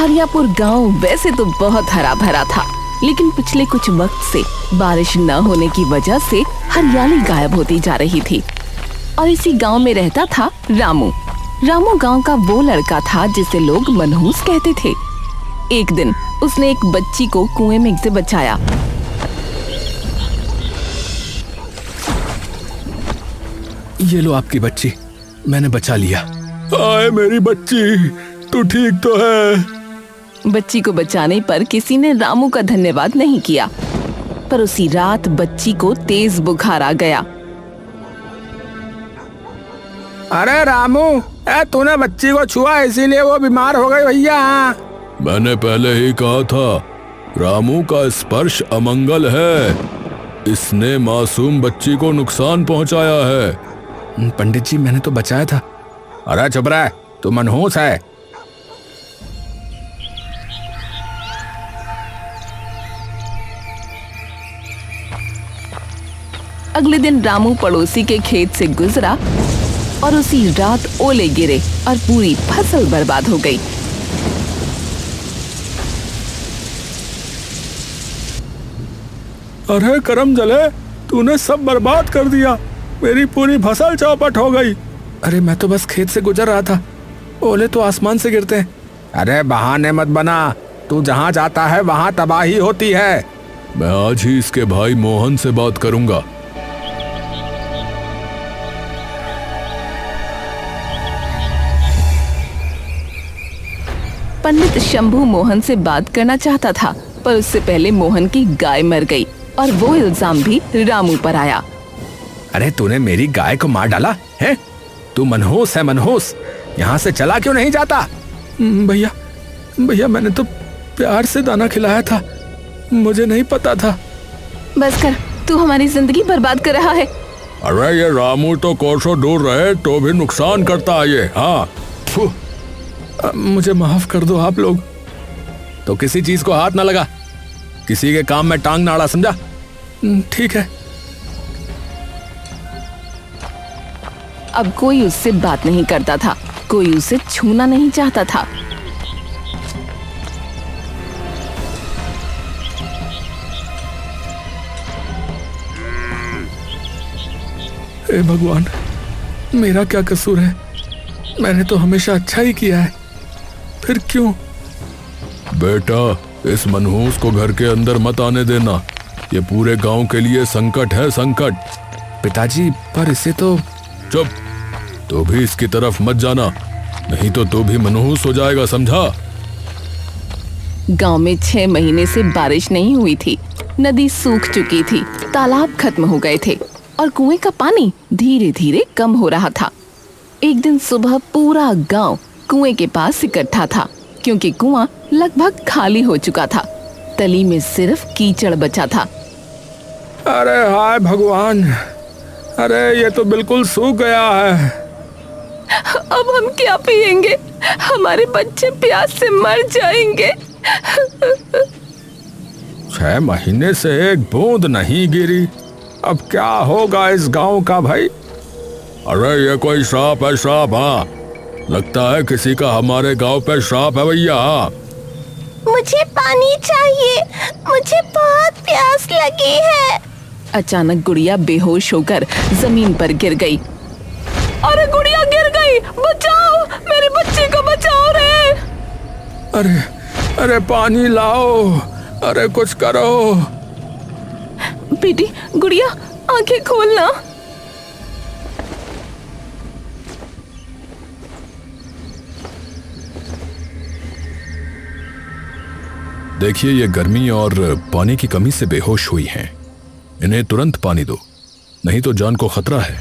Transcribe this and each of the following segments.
हरियापुर गांव वैसे तो बहुत हरा भरा था, लेकिन पिछले कुछ वक्त से बारिश न होने की वजह से हरियाली गायब होती जा रही थी। और इसी गांव में रहता था रामू। रामू गांव का वो लड़का था जिसे लोग मनहूस कहते थे। एक दिन उसने एक बच्ची को कुएं में से बचाया। ये लो आपकी बच्ची, मैंने बचा लिया। आए मेरी बच्ची, तू ठीक तो है? बच्ची को बचाने पर किसी ने रामू का धन्यवाद नहीं किया, पर उसी रात बच्ची को तेज बुखार आ गया। अरे रामू, तूने बच्ची को छुआ इसीलिए वो बीमार हो गई भैया। मैंने पहले ही कहा था, रामू का स्पर्श अमंगल है। इसने मासूम बच्ची को नुकसान पहुंचाया है। पंडित जी, मैंने तो बचाया था। अरे चुप रह, तू मनहूस है। अगले दिन रामू पड़ोसी के खेत से गुजरा और उसी रात ओले गिरे और पूरी फसल बर्बाद हो गई। अरे करम जले, तूने सब बर्बाद कर दिया। मेरी पूरी फसल चौपट हो गई। अरे मैं तो बस खेत से गुजर रहा था, ओले तो आसमान से गिरते हैं। अरे बहाने मत बना, तू जहाँ जाता है वहाँ तबाही होती है। मैं आज ही इसके भाई मोहन से बात करूंगा। पंडित शंभू मोहन से बात करना चाहता था, पर उससे पहले मोहन की गाय मर गई और वो इल्जाम भी रामू पर आया। अरे तूने मेरी गाय को मार डाला है? तू मनहूस है, मनहूस। यहाँ से चला क्यों नहीं जाता? भैया मैंने तो प्यार से दाना खिलाया था, मुझे नहीं पता था। बस कर, तू हमारी जिंदगी बर्बाद कर रहा है। अरे ये रामू तो कोसों दूर रहे तो भी नुकसान करता है ये। हाँ, मुझे माफ कर दो आप लोग। तो किसी चीज को हाथ ना लगा, किसी के काम में टांग ना अड़ा, समझा? ठीक है। अब कोई उससे बात नहीं करता था, कोई उसे छूना नहीं चाहता था। हे भगवान, मेरा क्या कसूर है? मैंने तो हमेशा अच्छा ही किया है, फिर क्यों? बेटा, इस मनहूस को घर के अंदर मत आने देना। ये पूरे गांव के लिए संकट है, संकट। पिताजी, पर इसे तो... चुप, तू भी इसकी तरफ मत जाना, नहीं तो तू भी मनहूस हो जाएगा, समझा? गांव में 6 महीने से बारिश नहीं हुई थी। नदी सूख चुकी थी, तालाब खत्म हो गए थे और कुएं का पानी धीरे धीरे कम हो रहा था। एक दिन सुबह पूरा गांव कुएं के पास इकट्ठा था, क्योंकि कुआं लगभग खाली हो चुका था। तली में सिर्फ कीचड़ बचा था। अरे हाय भगवान, अरे ये तो बिल्कुल सूख गया है। अब हम क्या पिएंगे? हमारे बच्चे प्यास से मर जाएंगे। 6 महीने से एक बूंद नहीं गिरी, अब क्या होगा इस गांव का भाई? अरे ये कोई श्राप है, श्राप। हाँ, लगता है किसी का हमारे गांव पे श्राप है भैया। मुझे पानी चाहिए, मुझे बहुत प्यास लगी है। अचानक गुड़िया बेहोश होकर जमीन पर गिर गई। अरे गुड़िया गिर गई, बचाओ, मेरे बच्चे को बचाओ रे। अरे पानी लाओ, अरे कुछ करो। बेटी, गुड़िया आंखें खोलना। देखिए, ये गर्मी और पानी की कमी से बेहोश हुई हैं। इन्हें तुरंत पानी दो, नहीं तो जान को खतरा है।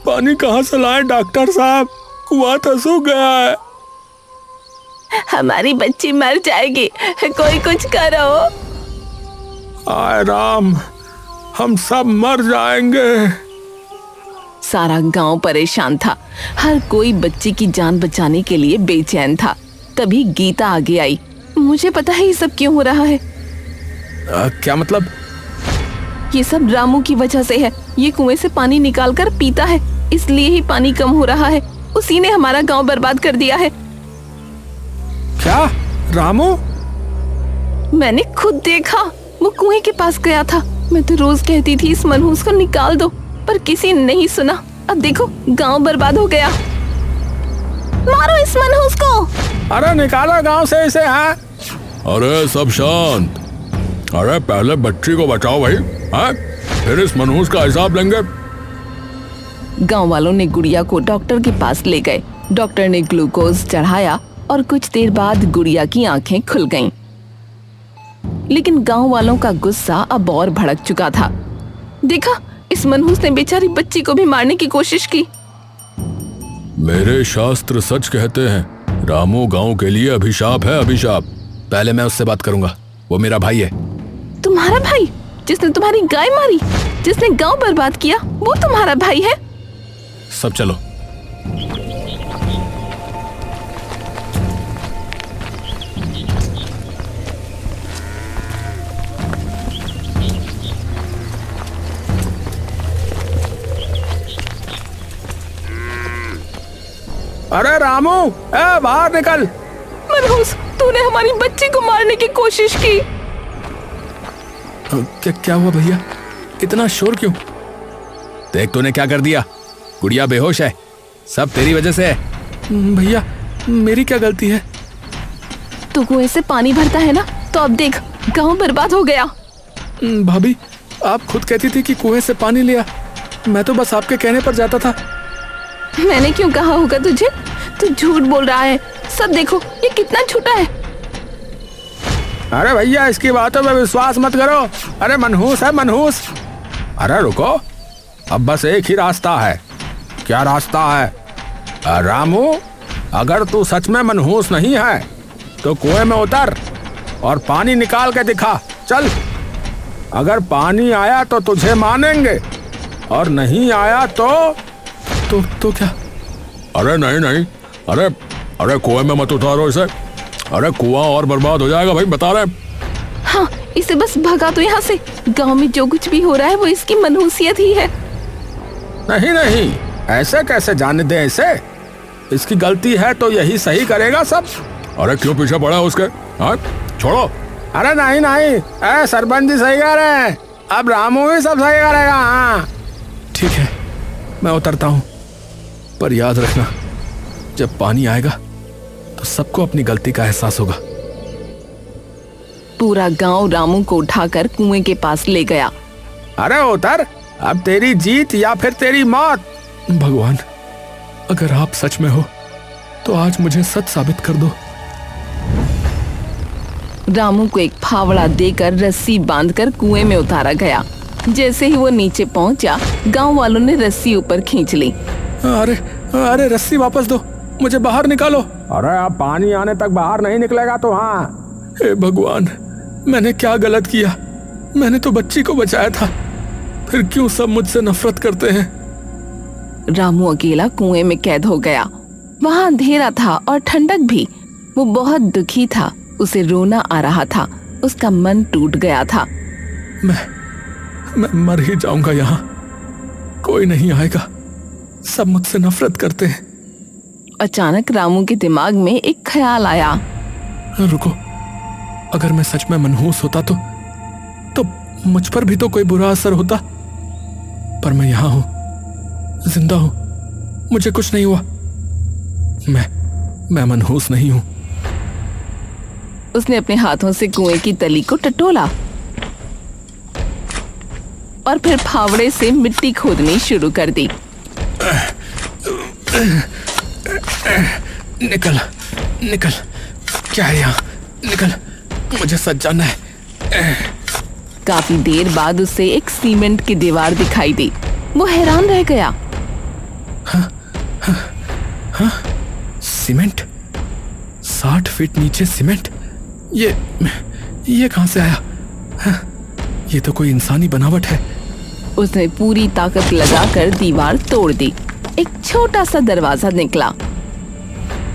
पानी कहाँ से लाए डॉक्टर साहब? कुआं तो सूख गया है। हमारी बच्ची मर जाएगी, कोई कुछ करो। आय राम, हम सब मर जाएंगे। सारा गांव परेशान था, हर कोई बच्ची की जान बचाने के लिए बेचैन था। तभी गीता आगे आई। मुझे पता है ये सब क्यों हो रहा है। क्या मतलब? ये सब रामू की वजह से है। ये कुएं से पानी निकाल कर पीता है, इसलिए ही पानी कम हो रहा है। उसी ने हमारा गांव बर्बाद कर दिया है। क्या रामू? मैंने खुद देखा, वो कुएं के पास गया था। मैं तो रोज कहती थी इस मनहूस को निकाल दो, पर किसी ने नहीं सुना। अब देखो गांव बर्बाद हो गया। मारो इस मनहूस को। अरे निकालो गांव से इसे। हाँ अरे सब शांत। अरे पहले बच्ची को बचाओ भाई, हाँ? फिर इस मनहूस का हिसाब लेंगे। गांव वालों ने गुड़िया को डॉक्टर के पास ले गए। डॉक्टर ने ग्लूकोज चढ़ाया और कुछ देर बाद गुड़िया की आंखें खुल गईं। लेकिन गांव वालों का गुस्सा अब और भड़क चुका था। देखा, इस मनहूस ने बेचारी बच्ची को भी मारने की कोशिश की। मेरे शास्त्र सच कहते हैं, रामू गांव के लिए अभिशाप है, अभिशाप। पहले मैं उससे बात करूंगा, वो मेरा भाई है। तुम्हारा भाई? जिसने तुम्हारी गाय मारी, जिसने गांव बर्बाद किया, वो तुम्हारा भाई है? सब चलो। अरे रामू, बाहर निकल। मनहूस, तूने हमारी बच्ची को मारने की कोशिश की। क्या हुआ भैया? इतना शोर क्यों? देख तूने क्या कर दिया। गुड़िया बेहोश है, सब तेरी वजह से है। भैया मेरी क्या गलती है? तू कुएं से पानी भरता है ना, तो अब देख गांव बर्बाद हो गया। भाभी, आप खुद कहती थी कि कुएं से पानी लिया। मैं तो बस आपके कहने पर जाता था। मैंने क्यों कहा होगा तुझे? तू झूठ बोल रहा है। सब देखो ये कितना झूठा है। अरे भैया, इसकी बातों में विश्वास मत करो। अरे मनहूस है, मनहूस। अरे रुको, अब बस एक ही रास्ता है। क्या रास्ता है? रामू, अगर तू सच में मनहूस नहीं है तो कुएं में उतर और पानी निकाल के दिखा। चल, अगर पानी आया तो तुझे मानेंगे, और नहीं आया तो क्या? अरे नहीं, अरे कुएं में मत उतारो इसे। अरे कुआं और बर्बाद हो जाएगा भाई, बता रहे। हाँ, इसे बस भगा दो यहाँ से। गांव में जो कुछ भी हो रहा है वो इसकी मनहूसियत ही है। नहीं, ऐसे कैसे जाने दे इसे? इसकी गलती है तो यही सही करेगा सब। अरे क्यों पीछे पड़ा है उसके? हाँ, छोड़ो। अरे नहीं, सरपंच जी सही कह रहे हैं। अब रामू ही सब सही करेगा। हाँ ठीक है, मैं उतरता हूँ, पर याद रखना, जब पानी आएगा तो सबको अपनी गलती का एहसास होगा। पूरा गांव रामू को उठाकर कुएं के पास ले गया। अरे उतर, अब तेरी जीत या फिर तेरी मौत। भगवान, अगर आप सच में हो तो आज मुझे सच साबित कर दो। रामू को एक फावड़ा देकर रस्सी बांधकर कुएं में उतारा गया। जैसे ही वो नीचे पहुंचा, गांव वालों ने रस्सी ऊपर खींच ली। अरे रस्सी वापस दो, मुझे बाहर निकालो। अरे अब पानी आने तक बाहर नहीं निकलेगा तो। हाँ, हे भगवान, मैंने क्या गलत किया? मैंने तो बच्ची को बचाया था, फिर क्यों सब मुझसे नफरत करते हैं? रामू अकेला कुएं में कैद हो गया। वहां अंधेरा था और ठंडक भी। वो बहुत दुखी था, उसे रोना आ रहा था, उसका मन टूट गया था। मैं मर ही जाऊंगा यहाँ, कोई नहीं आएगा, सब मुझसे नफरत करते हैं। अचानक रामू के दिमाग में एक ख्याल आया। रुको, अगर मैं सच में मनहूस होता तो मुझ पर भी तो कोई बुरा असर होता, पर मैं यहाँ हूं, जिंदा हूं, मुझे कुछ नहीं हुआ। मैं मनहूस नहीं हूं। उसने अपने हाथों से कुएं की तली को टटोला और फिर फावड़े से मिट्टी खोदनी शुरू कर दी। निकल, क्या है यहाँ? निकल, मुझे सच जानना है। काफी देर बाद उसे एक सीमेंट की दीवार दिखाई दी। वो हैरान रह गया। हाँ, सीमेंट, 60 फीट नीचे सीमेंट, ये कहां से आया? हाँ, ये तो कोई इंसानी बनावट है। उसने पूरी ताकत लगाकर दीवार तोड़ दी। एक छोटा सा दरवाजा निकला।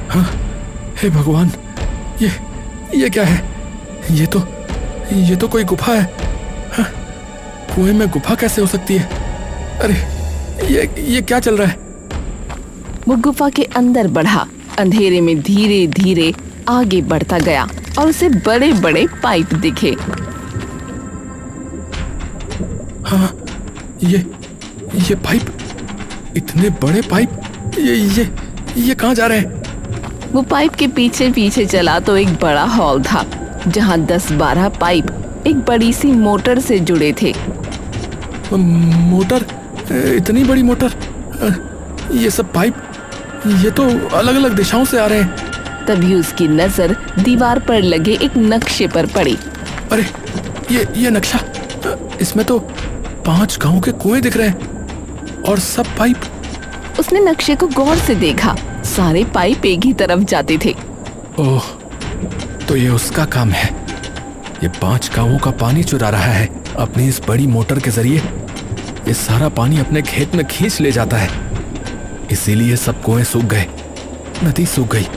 हाँ, हे भगवान, ये क्या है? ये तो कोई गुफा है। हाँ, कुएं में गुफा कैसे हो सकती है? अरे ये क्या चल रहा है? वो गुफा के अंदर बढ़ा। अंधेरे में धीरे धीरे आगे बढ़ता गया और उसे बड़े बड़े पाइप दिखे। हाँ, ये पाइप, इतने बड़े पाइप, ये कहाँ जा रहे हैं? वो पाइप के पीछे पीछे चला तो एक बड़ा हॉल था जहाँ 10-12 पाइप एक बड़ी सी मोटर से जुड़े थे। मोटर? इतनी बड़ी मोटर? ये सब पाइप, ये तो अलग अलग दिशाओं से आ रहे हैं। तभी उसकी नजर दीवार पर लगे एक नक्शे पर पड़ी। अरे ये नक्शा, इसमें तो 5 गांव के कुएं दिख रहे हैं और सब पाइप। उसने नक्शे को गौर से देखा, सारे पाइप एक ही तरफ जाते थे। ओह, तो ये उसका काम है। ये 5 गांवों का पानी चुरा रहा है अपनी इस बड़ी मोटर के जरिए। ये सारा पानी अपने खेत में खींच ले जाता है, इसीलिए सब कुएं सूख गए, नदी सूख गई,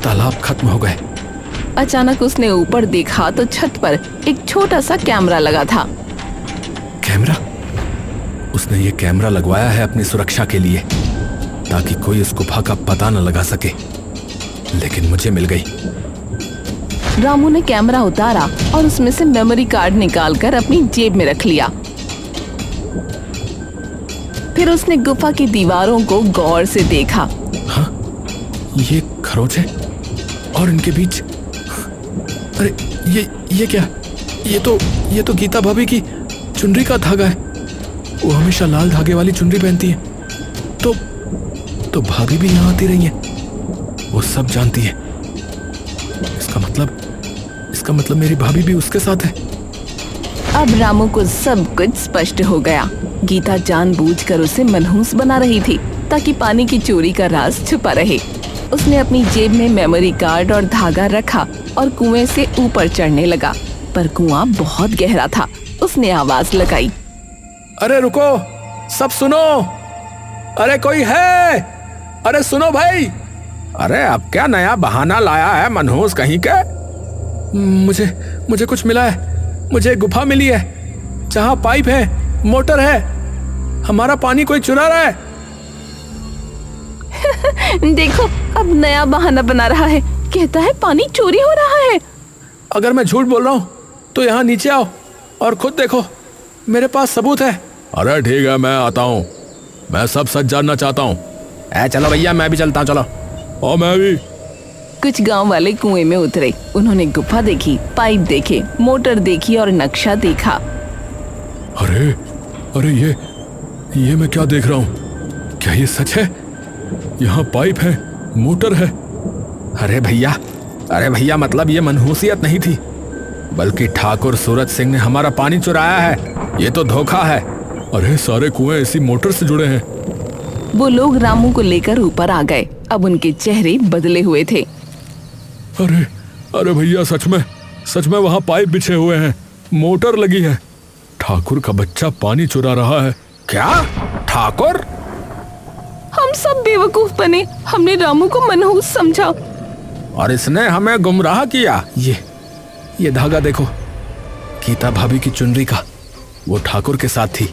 तालाब खत्म हो गए। अचानक उसने ऊपर देखा तो छत पर एक छोटा सा कैमरा लगा था। कैमरा? उसने ये कैमरा लगवाया है अपनी सुरक्षा के लिए, ताकि कोई उस गुफा का पता न लगा सके। लेकिन मुझे मिल गई। रामू ने कैमरा उतारा और उसमें से मेमोरी कार्ड निकालकर अपनी जेब में रख लिया। फिर उसने गुफा की दीवारों को गौर से देखा। हाँ, ये खरोच है और इनके बीच, अरे ये क्या? ये तो गीता भाभी की चुनरी का धागा है। वो हमेशा लाल धागे वाली चुनरी पहनती है। तो भाभी भी यहाँ आती रही है, वो सब जानती है। इसका मतलब मेरी भाभी भी उसके साथ है। अब रामू को सब कुछ स्पष्ट हो गया। गीता जानबूझकर उसे मनहूस बना रही थी ताकि पानी की चोरी का राज छुपा रहे। उसने अपनी जेब में मेमोरी कार्ड और धागा रखा और कुएं से ऊपर चढ़ने लगा, पर कुआं बहुत गहरा था। उसने आवाज लगाई, अरे रुको, सब सुनो, अरे कोई है, अरे सुनो भाई। अरे अब क्या नया बहाना लाया है मनहूस कहीं के? मुझे कुछ मिला है। मुझे एक गुफा मिली है जहाँ पाइप है, मोटर है। हमारा पानी कोई चुरा रहा है। देखो, अब नया बहाना बना रहा है, कहता है पानी चोरी हो रहा है। अगर मैं झूठ बोल रहा हूँ तो यहाँ नीचे आओ और खुद देखो, मेरे पास सबूत है। अरे ठीक है, मैं आता हूँ, मैं सब सच जानना चाहता हूँ। चलो भैया, मैं भी चलता हूँ, चलो। और मैं भी। कुछ गांव वाले कुएं में उतरे। उन्होंने गुफा देखी, पाइप देखे, मोटर देखी और नक्शा देखा। अरे ये मैं क्या देख रहा हूँ? क्या ये सच है? यहाँ पाइप है, मोटर है। अरे भैया, मतलब ये मनहूसियत नहीं थी, बल्कि ठाकुर सूरज सिंह ने हमारा पानी चुराया है। ये तो धोखा है। अरे सारे कुएं इसी मोटर से जुड़े हैं। वो लोग रामू को लेकर ऊपर आ गए। अब उनके चेहरे बदले हुए थे। अरे भैया, सच में वहाँ पाइप बिछे हुए हैं, मोटर लगी है। ठाकुर का बच्चा पानी चुरा रहा है। क्या? ठाकुर? हम सब बेवकूफ बने। हमने रामू को मनहूस समझा और इसने हमें गुमराह किया। ये धागा देखो, गीता भाभी की चुनरी का, वो ठाकुर के साथ थी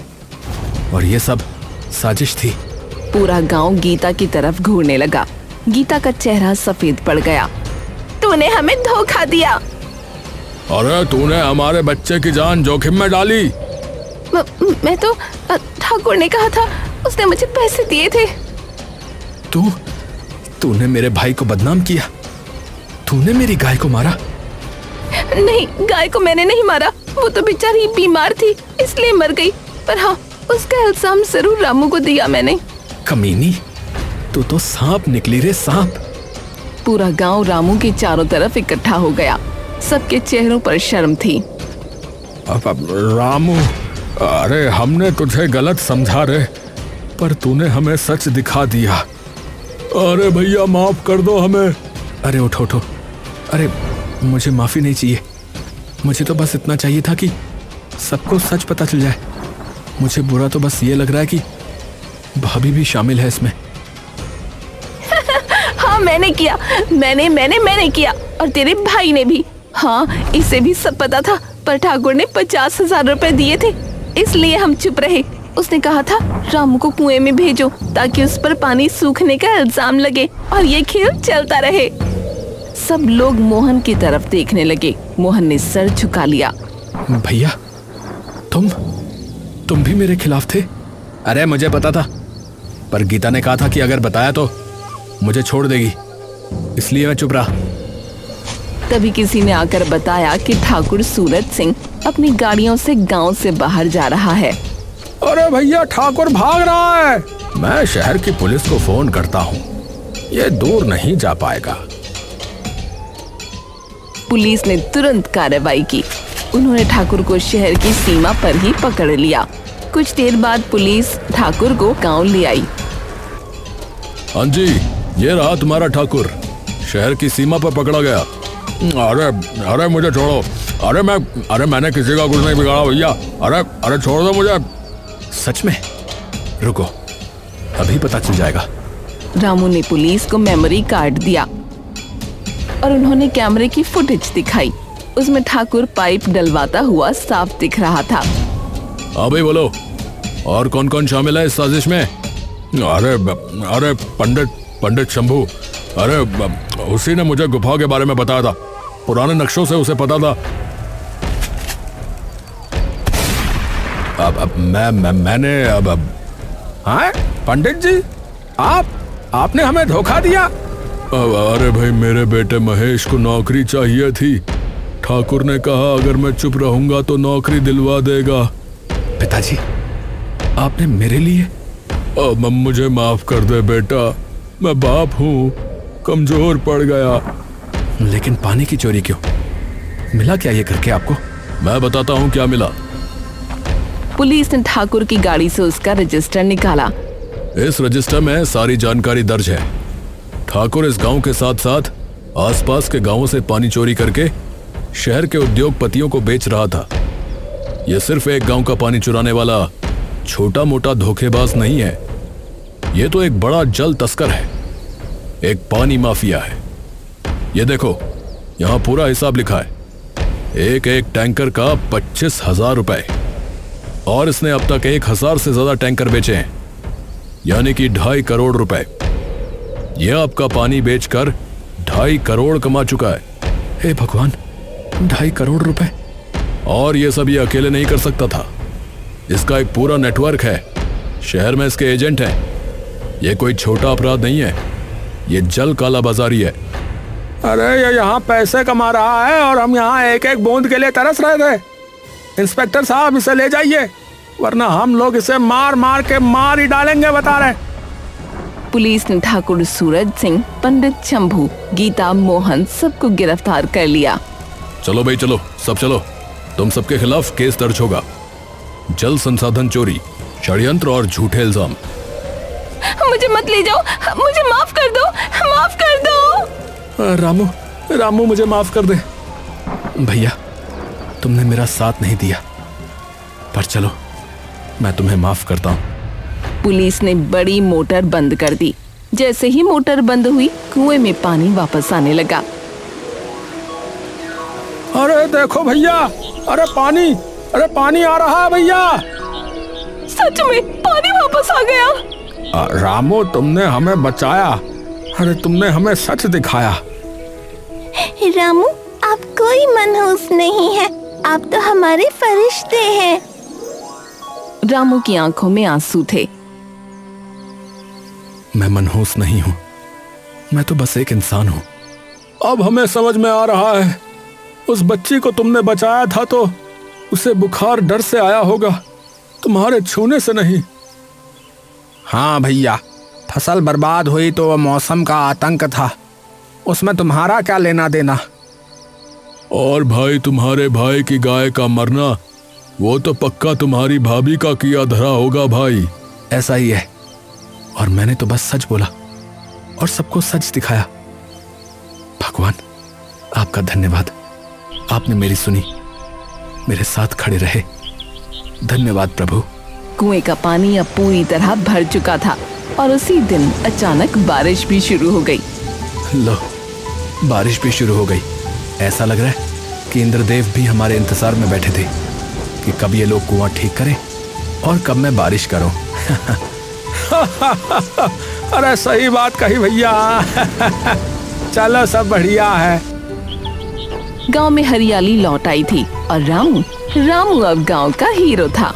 और ये सब साजिश थी। पूरा गांव गीता की तरफ घूरने लगा। गीता का चेहरा सफेद पड़ गया। तूने हमें धोखा दिया। अरे तूने हमारे बच्चे की जान जोखिम में डाली। मैं तो, ठाकुर ने कहा था, उसने मुझे पैसे दिए थे। तूने मेरे भाई को बदनाम किया। तूने मेरी गाय को मारा। नहीं, गाय को मैंने नहीं मारा, वो तो बेचारी बीमार थी इसलिए मर गई। पर हाँ, उसका इल्जाम जरूर रामू को दिया मैंने। कमीनी, तू तो सांप निकली रे, सांप। पूरा गांव रामू के चारों तरफ इकट्ठा हो गया। सबके चेहरों पर शर्म थी। रामू, अरे हमने तुझे गलत समझा रे, पर तूने हमें सच दिखा दिया। अरे भैया, माफ कर दो हमें। अरे उठो। अरे मुझे माफी नहीं चाहिए। मुझे तो बस इतना चाहिए था कि सबको सच पता चल जाए। मुझे बुरा तो बस ये लग रहा है कि भाभी भी शामिल है इसमें। हाँ, मैंने किया, मैंने किया, और तेरे भाई ने भी। हाँ, इसे भी सब पता था, पर ठाकुर ने 50,000 रुपए दिए थे, इसलिए हम चुप रहे। उसने कहा था रामू को कुएं में भेजो ताकि उस पर पानी सूखने का इल्जाम लगे और ये खेल चलता रहे। सब लोग मोहन की तरफ देखने लगे। मोहन ने सर झुका लिया। भैया, तुम भी मेरे खिलाफ थे? अरे मुझे पता था, पर गीता ने कहा था कि अगर बताया तो मुझे छोड़ देगी, इसलिए मैं चुप रहा। तभी किसी ने आकर बताया कि ठाकुर सूरज सिंह अपनी गाड़ियों से गांव से बाहर जा रहा है। अरे भैया, ठाकुर भाग रहा है। मैं शहर की पुलिस को फोन करता हूँ, ये दूर नहीं जा पाएगा। पुलिस ने तुरंत कार्रवाई की। उन्होंने ठाकुर को शहर की सीमा पर ही पकड़ लिया। कुछ देर बाद पुलिस ठाकुर को गांव ले आई। हाँ जी, ये रहा तुम्हारा ठाकुर, शहर की सीमा पर पकड़ा गया। अरे मुझे छोड़ो। अरे मैंने किसी का कुछ नहीं बिगाड़ा भैया। अरे छोड़ दो मुझे। सच में? रुको, अभी पता चल जाएगा। रामू ने पुलिस को मेमोरी कार्ड दिया और उन्होंने कैमरे की फुटेज दिखाई। उसमें ठाकुर पाइप डलवाता हुआ साफ दिख रहा था। अभी बोलो, और कौन कौन शामिल है इस साजिश में? अरे पंडित शंभू। अरे उसी ने मुझे गुफा के बारे में बताया था, पुराने नक्शों से उसे पता था। मैंने हाँ पंडित जी, आपने हमें धोखा दिया। अरे भाई, मेरे बेटे महेश को नौकरी चाहिए थी। ठाकुर ने कहा अगर मैं चुप रहूंगा तो नौकरी दिलवा देगा। पिताजी, आपने मेरे लिए? मुझे माफ कर दे बेटा, मैं बाप हूँ, कमजोर पड़ गया। लेकिन पानी की चोरी क्यों? मिला क्या ये करके आपको? मैं बताता हूँ क्या मिला। पुलिस ने ठाकुर की गाड़ी से उसका रजिस्टर निकाला। इस रजिस्टर में सारी जानकारी दर्ज है। ठाकुर इस गांव के साथ साथ आसपास के गांवों से पानी चोरी करके शहर के उद्योगपतियों को बेच रहा था। यह सिर्फ एक गांव का पानी चुराने वाला छोटा मोटा धोखेबाज नहीं है, यह तो एक बड़ा जल तस्कर है, एक पानी माफिया है। ये देखो, यहां पूरा हिसाब लिखा है, एक एक टैंकर का 25,000 रुपए, और इसने अब तक 1,000 से ज्यादा टैंकर बेचे हैं, यानी कि 2.5 करोड़ रुपए। यह आपका पानी बेचकर 2.5 करोड़ कमा चुका है। हे भगवान, 2.5 करोड़ रुपए! और ये सब ये अकेले नहीं कर सकता था, इसका एक पूरा नेटवर्क है। शहर में इसके एजेंट हैं। ये कोई छोटा अपराध नहीं है, ये जल काला बाजारी है। अरे ये यहाँ पैसे कमा रहा है और हम यहाँ एक एक बूंद के लिए तरस रहे थे। इंस्पेक्टर साहब, इसे ले जाइए, वरना हम लोग इसे मार मार के मार ही डालेंगे, बता रहे। पुलिस ने ठाकुर सूरज सिंह, पंडित शंभू, गीता, मोहन सबको गिरफ्तार कर लिया। चलो भाई चलो, सब चलो, तुम सबके खिलाफ केस दर्ज होगा। जल संसाधन चोरी, षड्यंत्र और झूठे इल्जाम। मुझे मत ले जाओ, मुझे माफ कर दो, माफ कर दो। रामू मुझे माफ कर दे। भैया, तुमने मेरा साथ नहीं दिया, पर चलो मैं तुम्हें माफ करता हूँ। पुलिस ने बड़ी मोटर बंद कर दी। जैसे ही मोटर बंद हुई, कुएं में पानी वापस आने लगा। अरे देखो भैया, अरे पानी आ रहा है भैया। सच में पानी वापस आ गया। रामू, तुमने हमें बचाया। अरे तुमने हमें सच दिखाया। रामू, आप कोई मनहूस नहीं है, आप तो हमारे फरिश्ते हैं। रामू की आंखों में आंसू थे। मैं मनहूस नहीं हूँ, मैं तो बस एक इंसान हूँ। अब हमें समझ में आ रहा है, उस बच्ची को तुमने बचाया था तो उसे बुखार डर से आया होगा, तुम्हारे छूने से नहीं। हाँ भैया, फसल बर्बाद हुई तो मौसम का आतंक था, उसमें तुम्हारा क्या लेना देना। और भाई, तुम्हारे भाई की गाय का मरना, वो तो पक्का तुम्हारी भाभी का किया धरा होगा भाई। ऐसा ही है, और मैंने तो बस सच बोला और सबको सच दिखाया। भगवान, आपका धन्यवाद, आपने मेरी सुनी, मेरे साथ खड़े रहे। धन्यवाद प्रभु। कुएं का पानी अब पूरी तरह भर चुका था और उसी दिन अचानक बारिश भी शुरू हो गई। लो, बारिश भी शुरू हो गई। ऐसा लग रहा है कि इंद्रदेव भी हमारे इंतजार में बैठे थे कि कब ये लोग कुआं ठीक करें और कब मैं बारिश करूं। अरे सही बात कही भैया। चलो सब बढ़िया है। गांव में हरियाली लौट आई थी और रामू अब गांव का हीरो था।